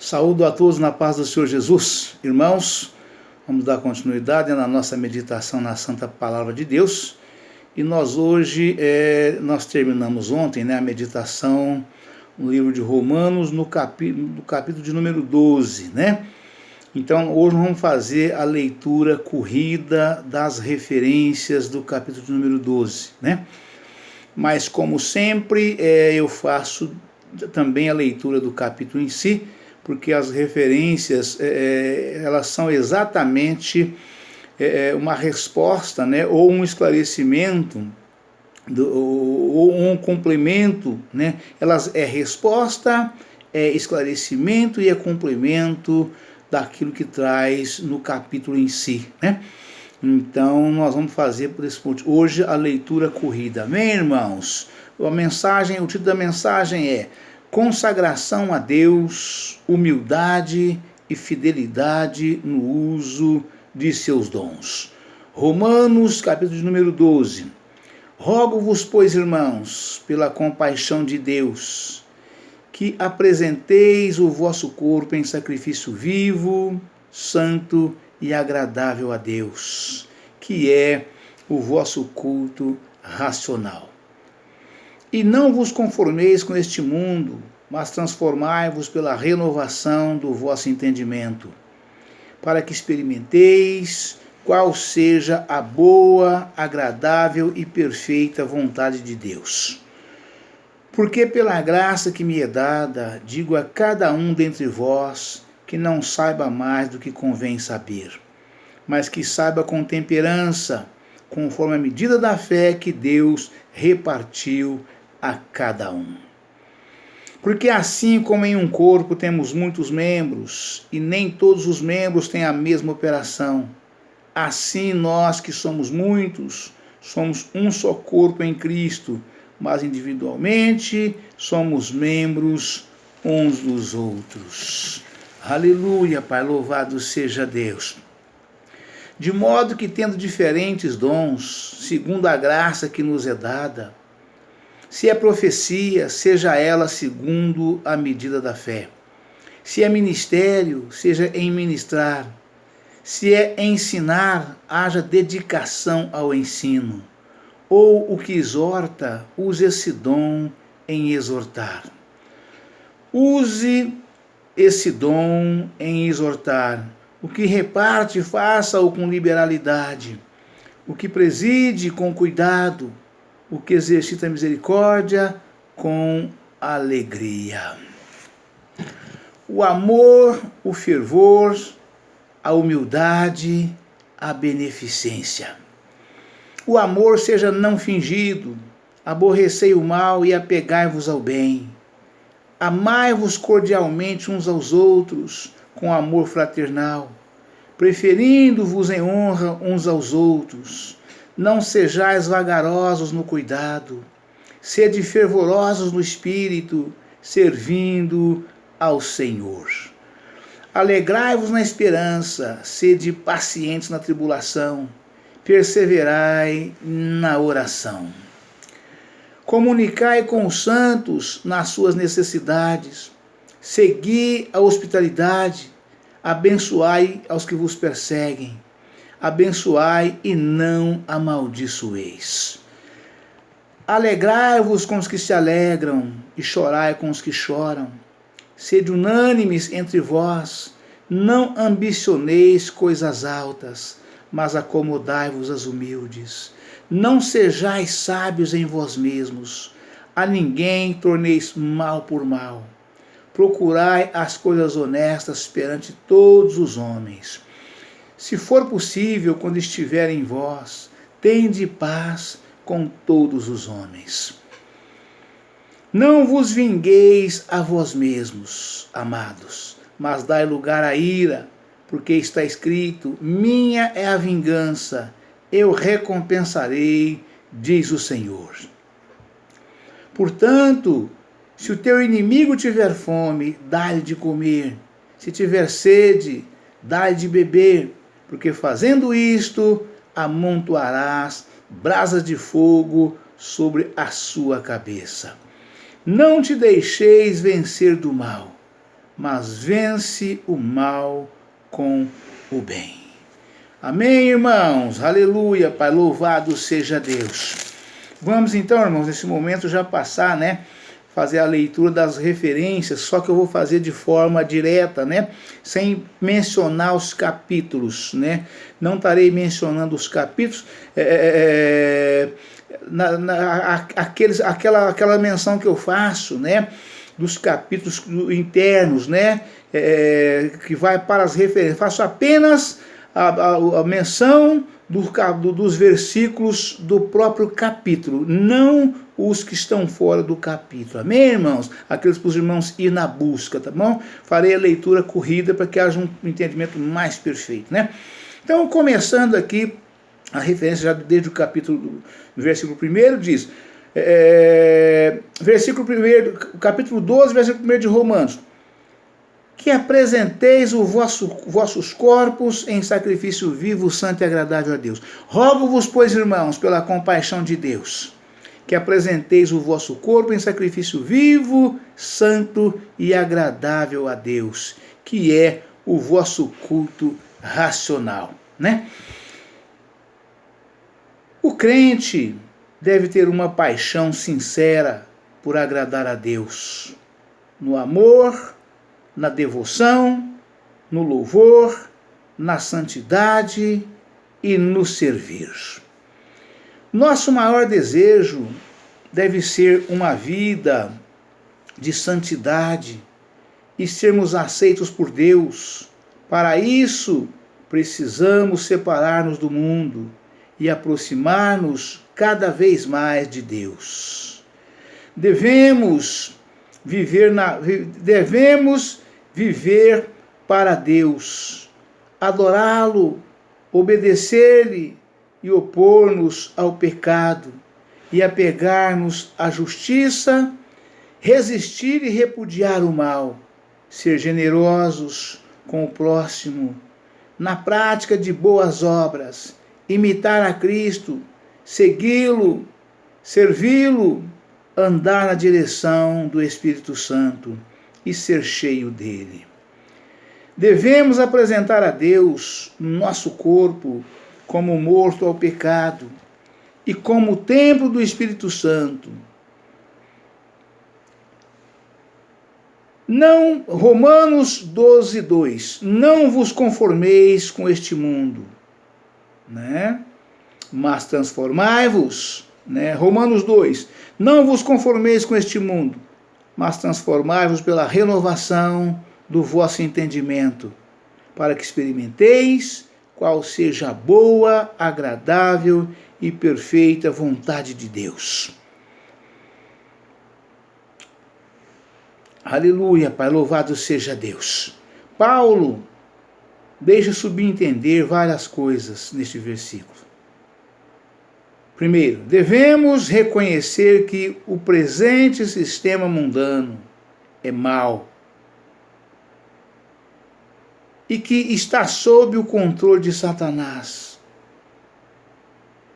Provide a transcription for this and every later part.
Saúdo a todos na paz do Senhor Jesus. Irmãos, vamos dar continuidade na nossa meditação na Santa Palavra de Deus. E nós hoje, terminamos ontem, a meditação no livro de Romanos, no capítulo de número 12, Então, hoje nós vamos fazer a leitura corrida das referências do capítulo de número 12, Mas, como sempre, eu faço também a leitura do capítulo em si, porque as referências, elas são exatamente uma resposta, ou um esclarecimento, ou um complemento, Elas é resposta, é esclarecimento e é complemento daquilo que traz no capítulo em si, Então, nós vamos fazer por esse ponto hoje a leitura corrida, amém, irmãos? O título da mensagem é Consagração a Deus, humildade e fidelidade no uso de seus dons. Romanos, capítulo de número 12. Rogo-vos, pois, irmãos, pela compaixão de Deus, que apresenteis o vosso corpo em sacrifício vivo, santo e agradável a Deus, que é o vosso culto racional. E não vos conformeis com este mundo, mas transformai-vos pela renovação do vosso entendimento, para que experimenteis qual seja a boa, agradável e perfeita vontade de Deus. Porque pela graça que me é dada, digo a cada um dentre vós que não saiba mais do que convém saber, mas que saiba com temperança, conforme a medida da fé que Deus repartiu a cada um. Porque assim como em um corpo temos muitos membros, e nem todos os membros têm a mesma operação, assim nós que somos muitos, somos um só corpo em Cristo, mas individualmente somos membros uns dos outros. Aleluia, Pai, louvado seja Deus. De modo que, tendo diferentes dons, segundo a graça que nos é dada, se é profecia, seja ela segundo a medida da fé. Se é ministério, seja em ministrar. Se é ensinar, haja dedicação ao ensino. Ou o que exorta, use esse dom em exortar. Use esse dom em exortar. O que reparte, faça-o com liberalidade. O que preside, com cuidado. O que exercita a misericórdia, com alegria. O amor, o fervor, a humildade, a beneficência. O amor seja não fingido, aborrecei o mal e apegai-vos ao bem. Amai-vos cordialmente uns aos outros, com amor fraternal, preferindo-vos em honra uns aos outros. Não sejais vagarosos no cuidado, sede fervorosos no espírito, servindo ao Senhor. Alegrai-vos na esperança, sede pacientes na tribulação, perseverai na oração. Comunicai com os santos nas suas necessidades, segui a hospitalidade, abençoai aos que vos perseguem, abençoai e não amaldiçoeis. Alegrai-vos com os que se alegram e chorai com os que choram. Sede unânimes entre vós, não ambicioneis coisas altas, mas acomodai-vos às humildes. Não sejais sábios em vós mesmos, a ninguém torneis mal por mal. Procurai as coisas honestas perante todos os homens. Se for possível, quando estiver em vós, tende paz com todos os homens. Não vos vingueis a vós mesmos, amados, mas dai lugar à ira, porque está escrito, minha é a vingança, eu recompensarei, diz o Senhor. Portanto, se o teu inimigo tiver fome, dá-lhe de comer, se tiver sede, dá-lhe de beber, porque fazendo isto, amontoarás brasas de fogo sobre a sua cabeça. Não te deixeis vencer do mal, mas vence o mal com o bem. Amém, irmãos? Aleluia, Pai, louvado seja Deus. Vamos então, irmãos, nesse momento já passar, fazer a leitura das referências, só que eu vou fazer de forma direta, sem mencionar os capítulos, Não estarei mencionando os capítulos, aquela menção que eu faço, dos capítulos internos, que vai para as referências. Faço apenas a menção dos versículos do próprio capítulo, não os que estão fora do capítulo. Amém, irmãos? Aqueles para os irmãos ir na busca, tá bom? Farei a leitura corrida para que haja um entendimento mais perfeito, Então, começando aqui, a referência já desde o capítulo, versículo 1 diz, versículo 1, capítulo 12, versículo 1 de Romanos, que apresenteis os vossos corpos em sacrifício vivo, santo e agradável a Deus. Rogo-vos, pois, irmãos, pela compaixão de Deus, que apresenteis o vosso corpo em sacrifício vivo, santo e agradável a Deus, que é o vosso culto racional, O crente deve ter uma paixão sincera por agradar a Deus, no amor, na devoção, no louvor, na santidade e no servir. Nosso maior desejo deve ser uma vida de santidade e sermos aceitos por Deus. Para isso, precisamos separar-nos do mundo e aproximar-nos cada vez mais de Deus. Devemos viver para Deus, adorá-lo, obedecer-lhe e opor-nos ao pecado e apegar-nos à justiça, resistir e repudiar o mal, ser generosos com o próximo, na prática de boas obras, imitar a Cristo, segui-lo, servi-lo, andar na direção do Espírito Santo e ser cheio dele. Devemos apresentar a Deus nosso corpo como morto ao pecado e como templo do Espírito Santo. Romanos 12, 2. Não vos conformeis com este mundo, mas transformai-vos. Romanos 2. Não vos conformeis com este mundo, mas transformai-vos pela renovação do vosso entendimento, para que experimenteis qual seja a boa, agradável e perfeita vontade de Deus. Aleluia, Pai, louvado seja Deus. Paulo deixa subentender várias coisas neste versículo. Primeiro, devemos reconhecer que o presente sistema mundano é mau e que está sob o controle de Satanás.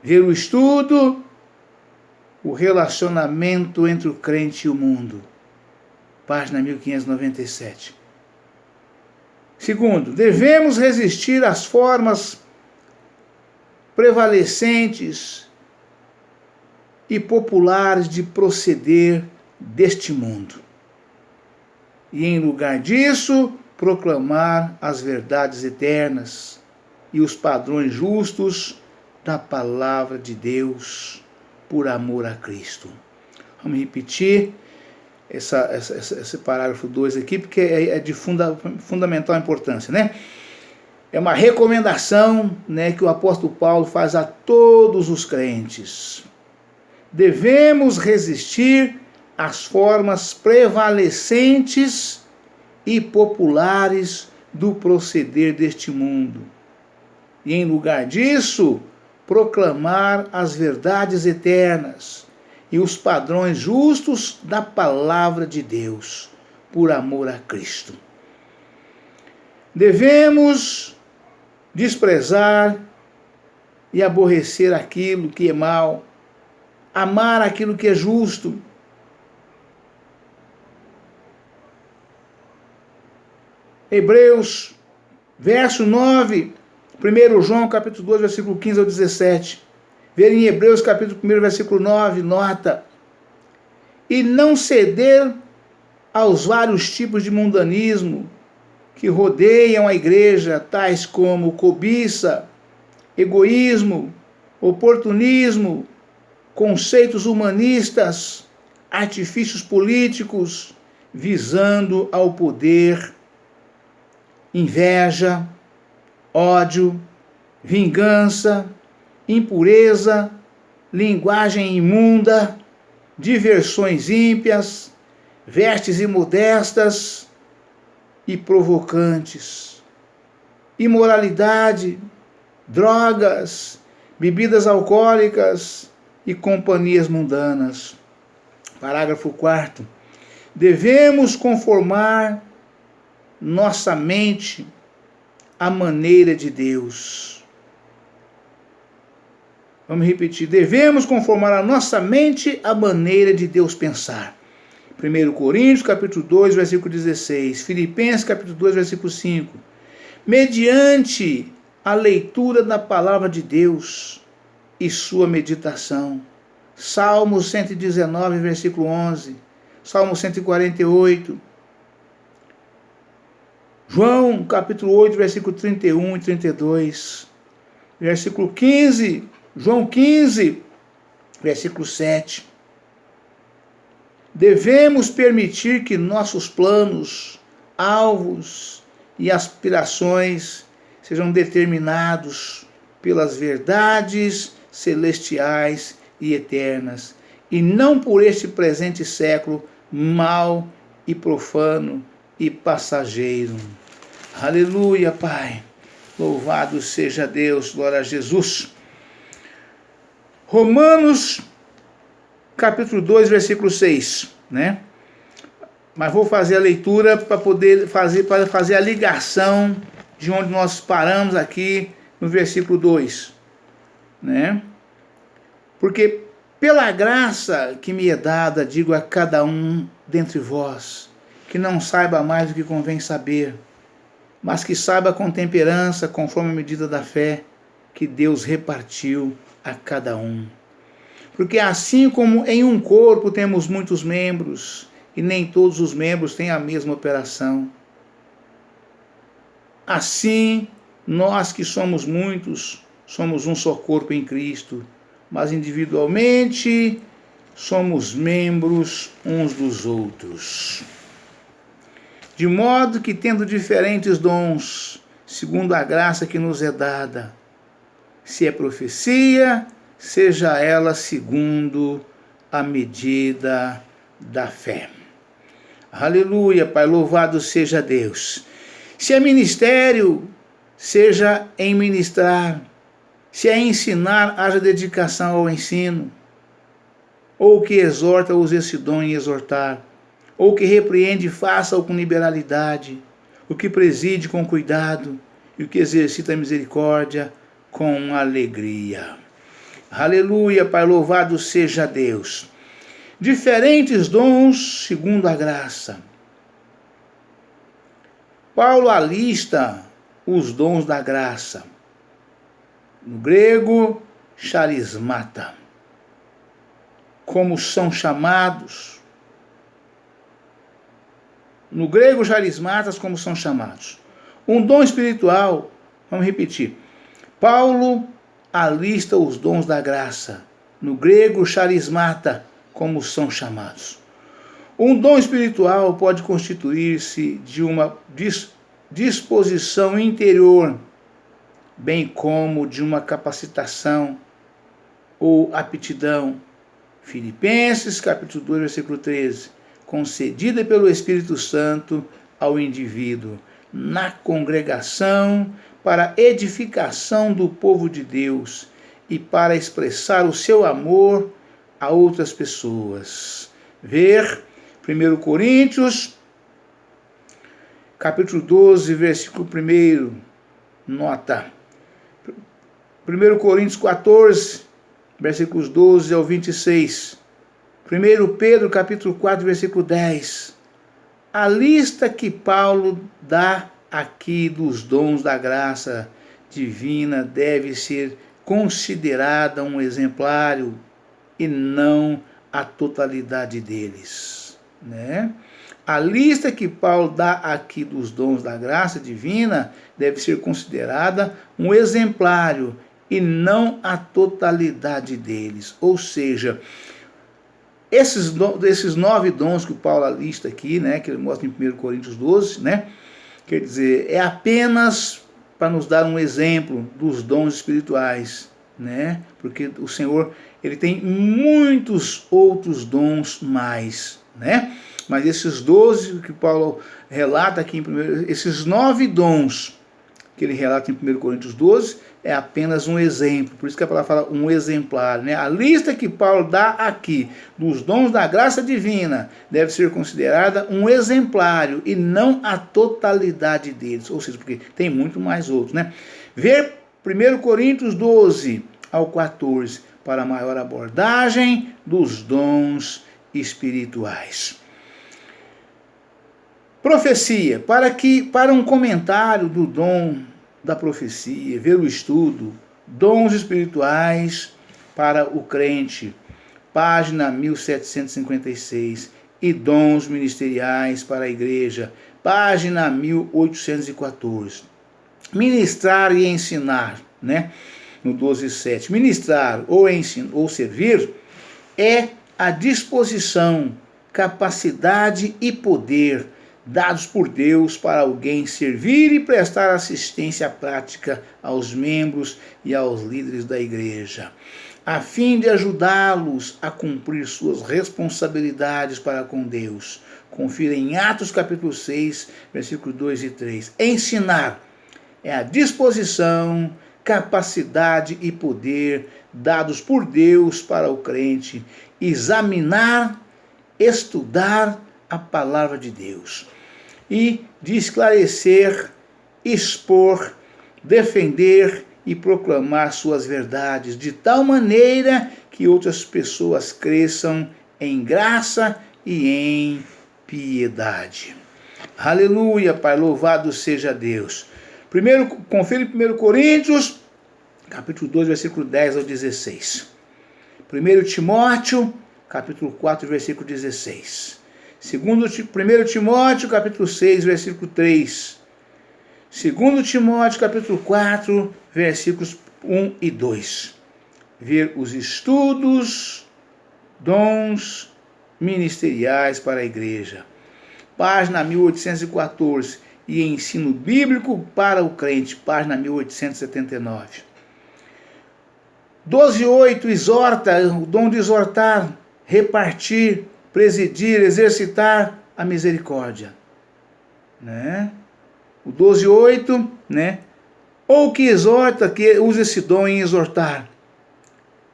Ver o estudo, o relacionamento entre o crente e o mundo. Página 1597. Segundo, devemos resistir às formas prevalecentes e populares de proceder deste mundo. E em lugar disso, proclamar as verdades eternas e os padrões justos da palavra de Deus por amor a Cristo. Vamos repetir esse parágrafo 2 aqui, porque é de fundamental importância, É uma recomendação, que o apóstolo Paulo faz a todos os crentes. Devemos resistir às formas prevalecentes e populares do proceder deste mundo. E em lugar disso, proclamar as verdades eternas e os padrões justos da palavra de Deus, por amor a Cristo. Devemos desprezar e aborrecer aquilo que é mal, amar aquilo que é justo, Hebreus, verso 9, 1 João, capítulo 2, versículo 15 ao 17. Ver em Hebreus, capítulo 1, versículo 9, nota. E não ceder aos vários tipos de mundanismo que rodeiam a igreja, tais como cobiça, egoísmo, oportunismo, conceitos humanistas, artifícios políticos, visando ao poder, inveja, ódio, vingança, impureza, linguagem imunda, diversões ímpias, vestes imodestas e provocantes, imoralidade, drogas, bebidas alcoólicas e companhias mundanas. Parágrafo 4º. Devemos conformar nossa mente à maneira de Deus. Vamos repetir. Devemos conformar a nossa mente à maneira de Deus pensar. 1 Coríntios, capítulo 2, versículo 16. Filipenses, capítulo 2, versículo 5. Mediante a leitura da palavra de Deus e sua meditação. Salmo 119, versículo 11. Salmo 148. João, capítulo 8, versículo 31 e 32. Versículo 15. João 15, versículo 7. Devemos permitir que nossos planos, alvos e aspirações sejam determinados pelas verdades celestiais e eternas, e não por este presente século mau e profano e passageiro. Aleluia, Pai. Louvado seja Deus, glória a Jesus. Romanos, capítulo 2, versículo 6, né? Mas vou fazer a leitura para poder fazer a ligação de onde nós paramos aqui no versículo 2, né? Porque pela graça que me é dada, digo a cada um dentre vós, que não saiba mais do que convém saber, mas que saiba com temperança, conforme a medida da fé que Deus repartiu a cada um. Porque assim como em um corpo temos muitos membros, e nem todos os membros têm a mesma operação, assim nós que somos muitos, somos um só corpo em Cristo, mas individualmente somos membros uns dos outros. De modo que, tendo diferentes dons, segundo a graça que nos é dada, se é profecia, seja ela segundo a medida da fé. Aleluia, Pai, louvado seja Deus. Se é ministério, seja em ministrar. Se é ensinar, haja dedicação ao ensino. Ou que exorta, use esse dom em exortar. Ou que repreende, faça-o com liberalidade. O que preside com cuidado. E o que exercita a misericórdia com alegria. Aleluia, Pai, louvado seja Deus. Diferentes dons segundo a graça. Paulo alista os dons da graça. No grego, charismata. Como são chamados. No grego, charismatas, como são chamados. Um dom espiritual, vamos repetir. Paulo alista os dons da graça. No grego, charismata, como são chamados. Um dom espiritual pode constituir-se de uma disposição interior, bem como de uma capacitação ou aptidão. Filipenses, capítulo 2, versículo 13. Concedida pelo Espírito Santo ao indivíduo, na congregação, para edificação do povo de Deus e para expressar o seu amor a outras pessoas. Ver 1 Coríntios, capítulo 12, versículo 1. Nota. 1 Coríntios 14, versículos 12 ao 26. 1 Pedro, capítulo 4, versículo 10. A lista que Paulo dá aqui dos dons da graça divina deve ser considerada um exemplário e não a totalidade deles, né? A lista que Paulo dá aqui dos dons da graça divina deve ser considerada um exemplário e não a totalidade deles. Ou seja, esses 9 dons que o Paulo lista aqui, né, que ele mostra em 1 Coríntios 12, né, quer dizer, é apenas para nos dar um exemplo dos dons espirituais, né, porque o Senhor, ele tem muitos outros dons mais, né, mas esses 12 que Paulo relata aqui, esses 9 dons que ele relata em 1 Coríntios 12, é apenas um exemplo. Por isso que a palavra fala um exemplar, né? A lista que Paulo dá aqui dos dons da graça divina deve ser considerada um exemplário e não a totalidade deles. Ou seja, porque tem muito mais outros, né? Ver 1 Coríntios 12 ao 14 para maior abordagem dos dons espirituais. Profecia, para um comentário do dom da profecia, ver o estudo, dons espirituais para o crente, página 1756, e dons ministeriais para a igreja, página 1814. Ministrar e ensinar, né? No 12:7. Ministrar ou ensinar ou servir é a disposição, capacidade e poder dados por Deus para alguém servir e prestar assistência prática aos membros e aos líderes da igreja, a fim de ajudá-los a cumprir suas responsabilidades para com Deus. Confira em Atos capítulo 6, versículos 2 e 3. Ensinar é a disposição, capacidade e poder dados por Deus para o crente examinar, estudar a palavra de Deus e de esclarecer, expor, defender e proclamar suas verdades de tal maneira que outras pessoas cresçam em graça e em piedade. Aleluia, Pai, louvado seja Deus. Confere 1 Coríntios, capítulo 2, versículo 10 ao 16. 1 Timóteo, capítulo 4, versículo 16. 1 Timóteo, capítulo 6, versículo 3. 2 Timóteo, capítulo 4, versículos 1 e 2. Ver os estudos, dons ministeriais para a igreja. Página 1814. E ensino bíblico para o crente. Página 1879. 12:8. Exorta, o dom de exortar, repartir, presidir, exercitar a misericórdia, né? O 12:8, né? Ou que exorta, que use esse dom em exortar,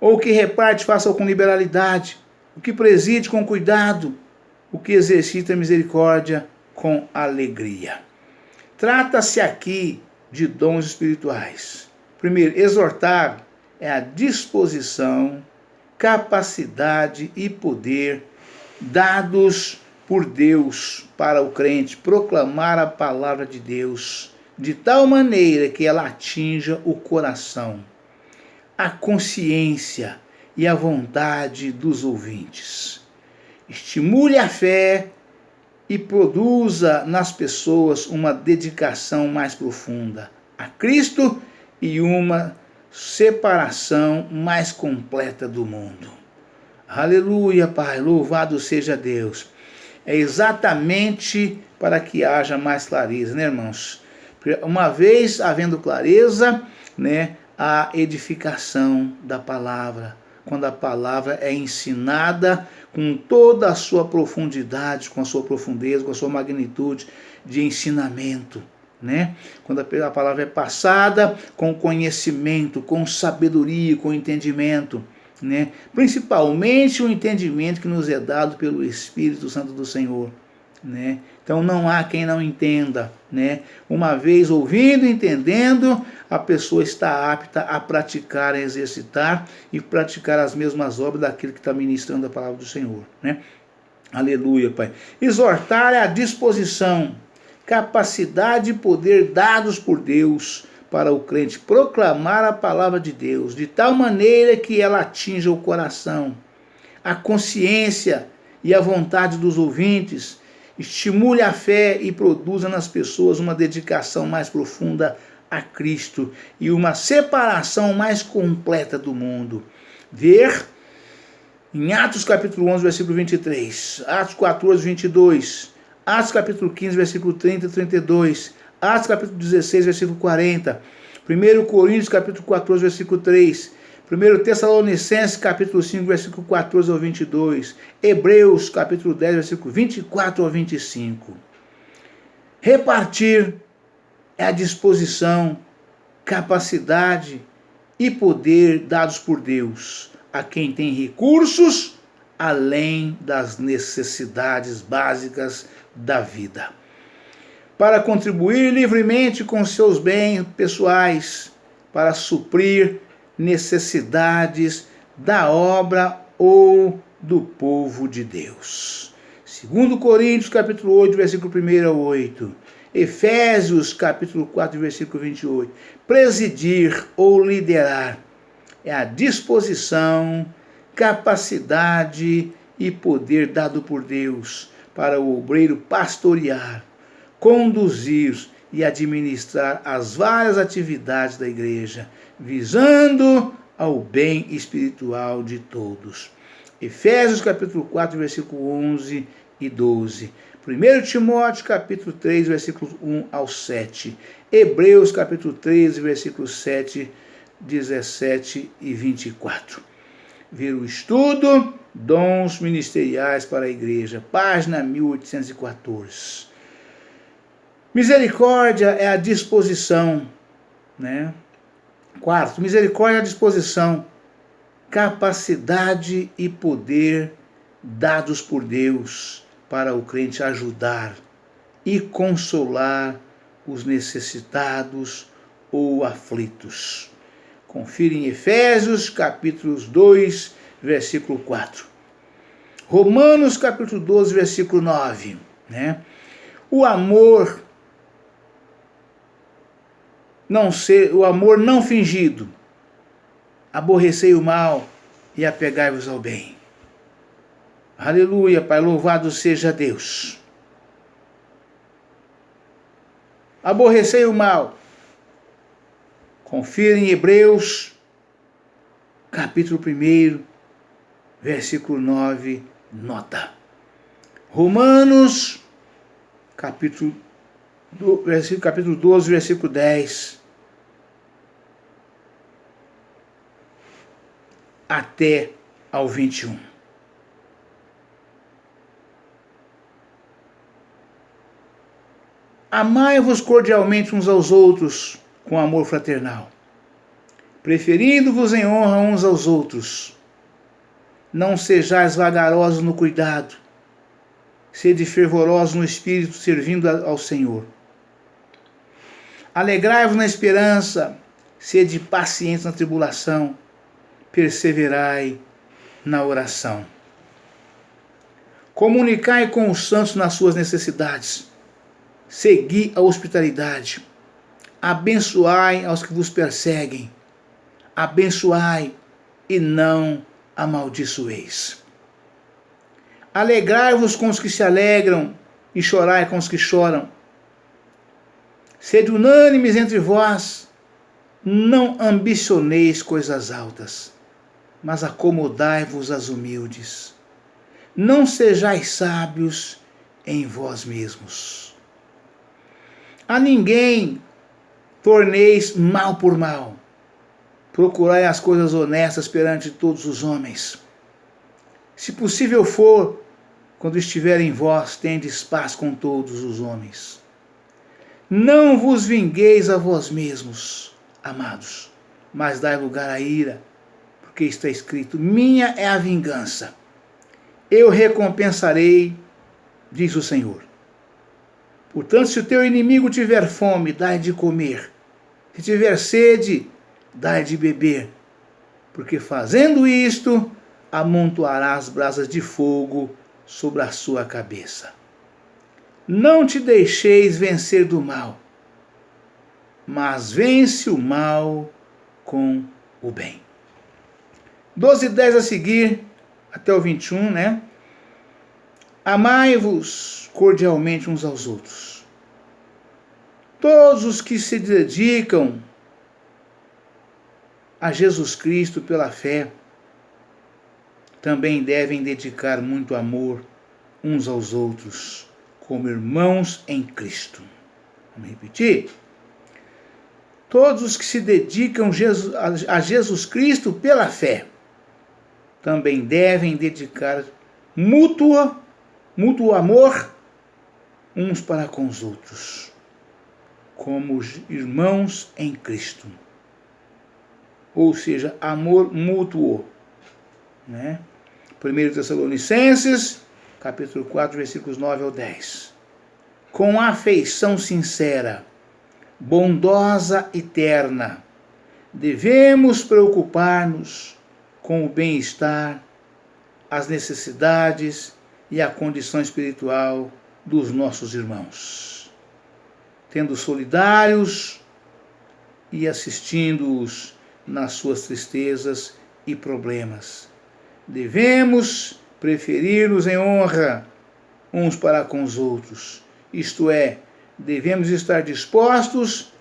ou que reparte, faça com liberalidade, o que preside com cuidado, o que exercita a misericórdia com alegria. Trata-se aqui de dons espirituais. Primeiro, exortar é a disposição, capacidade e poder dados por Deus para o crente proclamar a palavra de Deus de tal maneira que ela atinja o coração, a consciência e a vontade dos ouvintes. Estimule a fé e produza nas pessoas uma dedicação mais profunda a Cristo e uma separação mais completa do mundo. Aleluia, Pai, louvado seja Deus. É exatamente para que haja mais clareza, né, irmãos? Uma vez havendo clareza, né, a edificação da palavra. Quando a palavra é ensinada com toda a sua profundidade, com a sua profundeza, com a sua magnitude de ensinamento, né? Quando a palavra é passada com conhecimento, com sabedoria, com entendimento, né? Principalmente o entendimento que nos é dado pelo Espírito Santo do Senhor, né? Então não há quem não entenda, né? Uma vez ouvindo, entendendo, a pessoa está apta a praticar, a exercitar e praticar as mesmas obras daquele que está ministrando a palavra do Senhor, né? Aleluia, Pai. Exortar é a disposição, capacidade e poder dados por Deus para o crente proclamar a palavra de Deus, de tal maneira que ela atinja o coração, a consciência e a vontade dos ouvintes, estimule a fé e produza nas pessoas uma dedicação mais profunda a Cristo e uma separação mais completa do mundo. Ver em Atos capítulo 11, versículo 23, Atos 14, 22, Atos capítulo 15, versículo 30 e 32, Atos capítulo 16, versículo 40, 1 Coríntios capítulo 14, versículo 3, 1 Tessalonicenses capítulo 5, versículo 14 ao 22, Hebreus capítulo 10, versículo 24 ao 25. Repartir é a disposição, capacidade e poder dados por Deus a quem tem recursos além das necessidades básicas da vida, para contribuir livremente com seus bens pessoais, para suprir necessidades da obra ou do povo de Deus. 2 Coríntios capítulo 8, versículo 1 ao 8. Efésios capítulo 4, versículo 28. Presidir ou liderar é a disposição, capacidade e poder dado por Deus para o obreiro pastorear, conduzir e administrar as várias atividades da igreja, visando ao bem espiritual de todos. Efésios capítulo 4, versículo 11 e 12. 1 Timóteo capítulo 3, versículos 1 ao 7. Hebreus capítulo 13, versículos 7, 17 e 24. Ver o estudo, dons ministeriais para a igreja, página 1814. Misericórdia é a disposição, né? Quarto, misericórdia é a disposição, capacidade e poder dados por Deus para o crente ajudar e consolar os necessitados ou aflitos. Confira em Efésios, capítulos 2, versículo 4. Romanos, capítulo 12, versículo 9. Né? O amor não fingido. Aborrecei o mal e apegai-vos ao bem. Aleluia, Pai, louvado seja Deus. Aborrecei o mal. Confira em Hebreus, capítulo 1, versículo 9, nota. Romanos, capítulo 12, versículo 10. Até ao 21. Amai-vos cordialmente uns aos outros com amor fraternal, preferindo-vos em honra uns aos outros. Não sejais vagarosos no cuidado, sede fervorosos no espírito, servindo ao Senhor. Alegrai-vos na esperança, sede pacientes na tribulação, perseverai na oração. Comunicai com os santos nas suas necessidades, segui a hospitalidade, abençoai aos que vos perseguem, abençoai e não amaldiçoeis. Alegrai-vos com os que se alegram e chorai com os que choram. Sede unânimes entre vós, não ambicioneis coisas altas, mas acomodai-vos às humildes. Não sejais sábios em vós mesmos. A ninguém torneis mal por mal. Procurai as coisas honestas perante todos os homens. Se possível for, quando estiver em vós, tendes paz com todos os homens. Não vos vingueis a vós mesmos, amados, mas dai lugar à ira, porque está escrito: minha é a vingança, eu recompensarei, diz o Senhor. Portanto, se o teu inimigo tiver fome, dai de comer. Se tiver sede, dai de beber. Porque fazendo isto, amontoarás brasas de fogo sobre a sua cabeça. Não te deixeis vencer do mal, mas vence o mal com o bem. 12:10 a seguir, até o 21, né? Amai-vos cordialmente uns aos outros. Todos os que se dedicam a Jesus Cristo pela fé também devem dedicar muito amor uns aos outros, como irmãos em Cristo. Vamos repetir? Todos os que se dedicam a Jesus Cristo pela fé também devem dedicar mútuo amor uns para com os outros, como irmãos em Cristo. Ou seja, amor mútuo, né? 1 Tessalonicenses, capítulo 4, versículos 9 ao 10. Com afeição sincera, bondosa e terna, devemos preocupar-nos com o bem-estar, as necessidades e a condição espiritual dos nossos irmãos, tendo solidários e assistindo-os nas suas tristezas e problemas. Devemos preferir-nos em honra uns para com os outros, isto é, devemos estar dispostos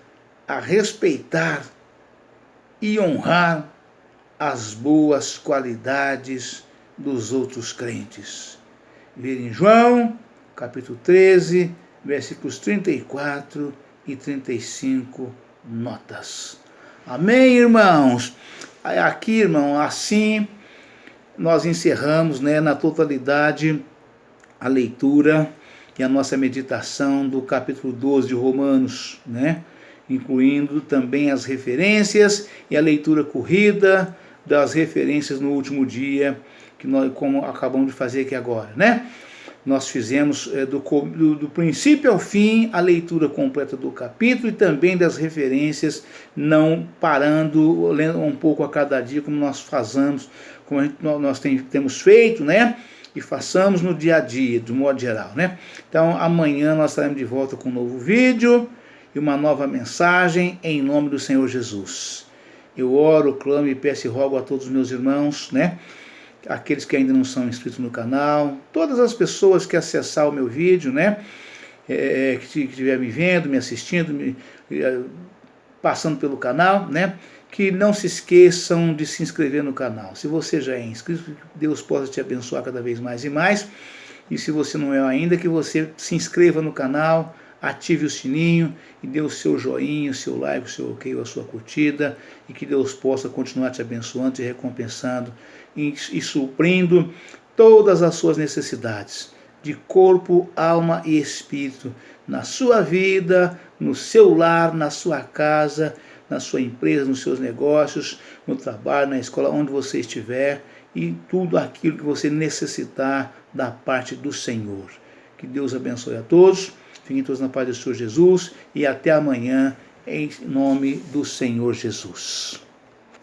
a respeitar e honrar as boas qualidades dos outros crentes. Ver em João, capítulo 13, versículos 34 e 35, notas. Amém, irmãos? Aqui, irmão, assim nós encerramos, né, na totalidade a leitura e a nossa meditação do capítulo 12 de Romanos, né, incluindo também as referências e a leitura corrida das referências no último dia, que nós, como acabamos de fazer aqui agora, né? Nós fizemos do princípio ao fim a leitura completa do capítulo e também das referências, não parando, lendo um pouco a cada dia, como nós fazemos, como nós temos feito, né? E façamos no dia a dia, de modo geral, né? Então, amanhã nós estaremos de volta com um novo vídeo e uma nova mensagem, em nome do Senhor Jesus. Eu oro, clamo e peço e rogo a todos os meus irmãos, né? Aqueles que ainda não são inscritos no canal, todas as pessoas que acessar o meu vídeo, né? Que estiver me vendo, me assistindo, passando pelo canal, né? Que não se esqueçam de se inscrever no canal. Se você já é inscrito, que Deus possa te abençoar cada vez mais e mais. E se você não é ainda, que você se inscreva no canal, ative o sininho e dê o seu joinha, o seu like, o seu ok, a sua curtida, e que Deus possa continuar te abençoando, te recompensando e suprindo todas as suas necessidades de corpo, alma e espírito na sua vida, no seu lar, na sua casa, na sua empresa, nos seus negócios, no trabalho, na escola, onde você estiver, e tudo aquilo que você necessitar da parte do Senhor. Que Deus abençoe a todos, fiquem todos na paz do Senhor Jesus, e até amanhã, em nome do Senhor Jesus.